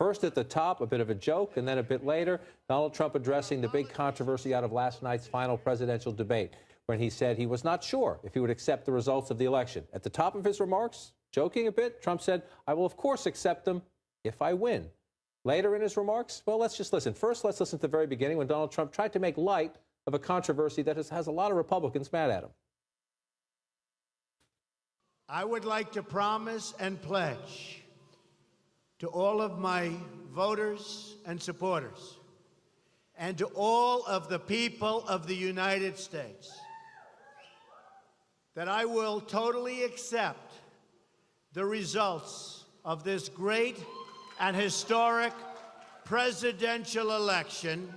First at the top, a bit of a joke, and then a bit later, Donald Trump addressing the big controversy out of last night's final presidential debate, when he said he was not sure if he would accept the results of the election. At the top of his remarks, joking a bit, Trump said, "I will, of course, accept them if I win." Later in his remarks, well, let's just listen. First, let's listen to the very beginning when Donald Trump tried to make light of a controversy that has a lot of Republicans mad at him. I would like to promise and pledge to all of my voters and supporters and to all of the people of the United States that I will totally accept the results of this great and historic presidential election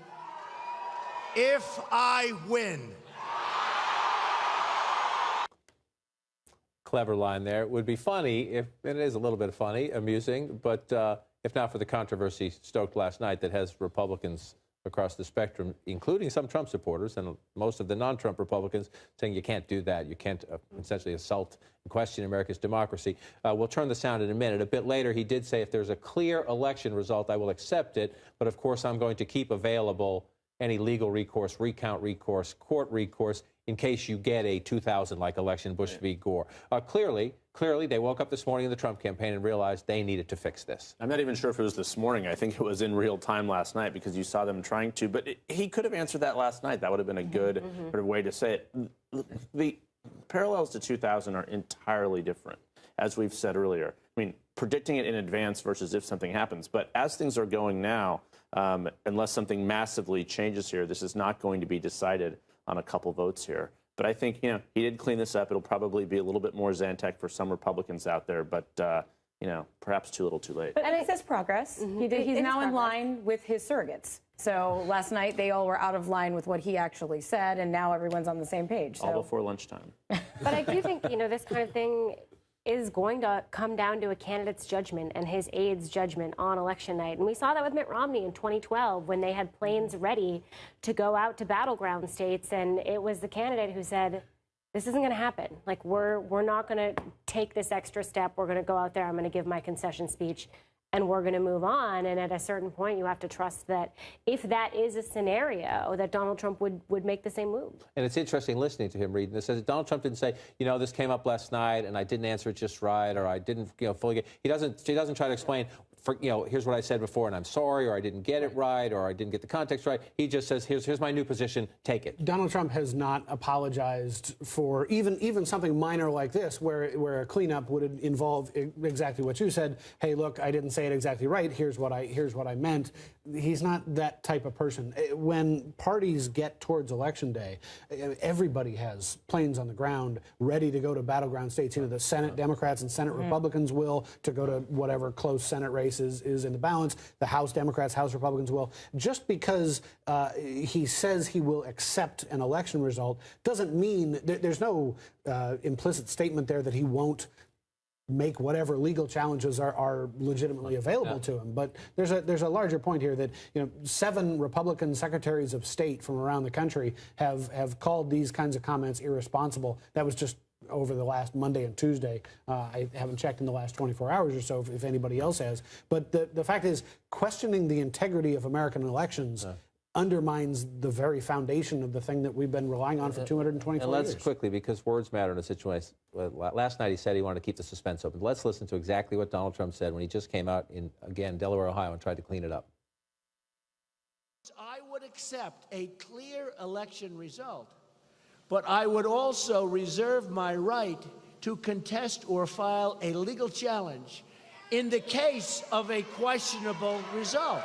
if I win. Clever line there. It would be funny if, and it is a little bit funny, amusing, but if not for the controversy stoked last night that has Republicans across the spectrum, including some Trump supporters and most of the non-Trump Republicans, saying you can't do that. You can't essentially assault and question America's democracy. We'll turn the sound in a minute. A bit later, he did say, if there's a clear election result, I will accept it. But of course, I'm going to keep available any legal recourse, recount recourse, court recourse, in case you get a 2000-like election, Bush v. Gore. Clearly, they woke up this morning in the Trump campaign and realized they needed to fix this. I'm not even sure if it was this morning. I think it was in real time last night because you saw them trying to. But he could have answered that last night. That would have been a good sort of way to say it. The parallels to 2000 are entirely different, as we've said earlier. I mean, predicting it in advance versus if something happens. But as things are going now, unless something massively changes here, this is not going to be decided on a couple votes here. But I think, he did clean this up. It'll probably be a little bit more Zantac for some Republicans out there, but, perhaps too little too late. And it says progress. He's now in line with his surrogates. So last night, they all were out of line with what he actually said, and now everyone's on the same page. All before lunchtime. But I do think, this kind of thing is going to come down to a candidate's judgment and his aide's judgment on election night. And we saw that with Mitt Romney in 2012 when they had planes ready to go out to battleground states. And it was the candidate who said, this isn't going to happen. Like, we're not going to take this extra step. We're going to go out there. I'm going to give my concession speech and we're going to move on. And at a certain point, you have to trust that if that is a scenario, that Donald Trump would make the same move. And it's interesting listening to him reading this. Donald Trump didn't say, this came up last night and I didn't answer it just right, or I didn't, fully get. He doesn't try to explain. Here's what I said before, and I'm sorry, or I didn't get it right, or I didn't get the context right. He just says, here's my new position, take it. Donald Trump has not apologized for even something minor like this, where a cleanup would involve exactly what you said. Hey, look, I didn't say it exactly right. Here's what I meant. He's not that type of person. When parties get towards Election Day, everybody has planes on the ground ready to go to battleground states. The Senate Democrats and Senate Republicans will, to go to whatever close Senate race is in the balance. The House Democrats, House Republicans will. Just because he says he will accept an election result doesn't mean there's no implicit statement there that he won't make whatever legal challenges are legitimately available to him. But there's a larger point here that 7 Republican secretaries of state from around the country have called these kinds of comments irresponsible. That was just over the last Monday and Tuesday. I haven't checked in the last 24 hours or so if anybody else has. But the fact is, questioning the integrity of American elections undermines the very foundation of the thing that we've been relying on for 224 years. And let's quickly, because words matter in a situation. Last night he said he wanted to keep the suspense open. Let's listen to exactly what Donald Trump said when he just came out in, again, Delaware, Ohio, and tried to clean it up. I would accept a clear election result, but I would also reserve my right to contest or file a legal challenge in the case of a questionable result.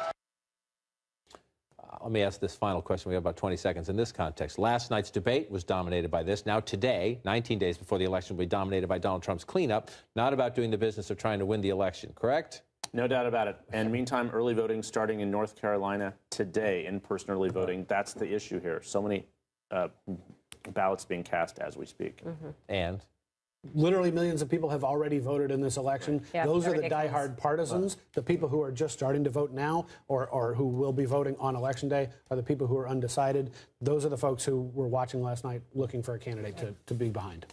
Let me ask this final question. We have about 20 seconds in this context. Last night's debate was dominated by this. Now today, 19 days before the election, will be dominated by Donald Trump's cleanup, not about doing the business of trying to win the election, correct? No doubt about it. And meantime, early voting starting in North Carolina today, in-person early voting. That's the issue here. So many ballots being cast as we speak. And? Literally millions of people have already voted in this election. Yeah, those are the ridiculous. diehard partisans. The people who are just starting to vote now or who will be voting on Election Day are the people who are undecided. Those are the folks who were watching last night looking for a candidate to be behind.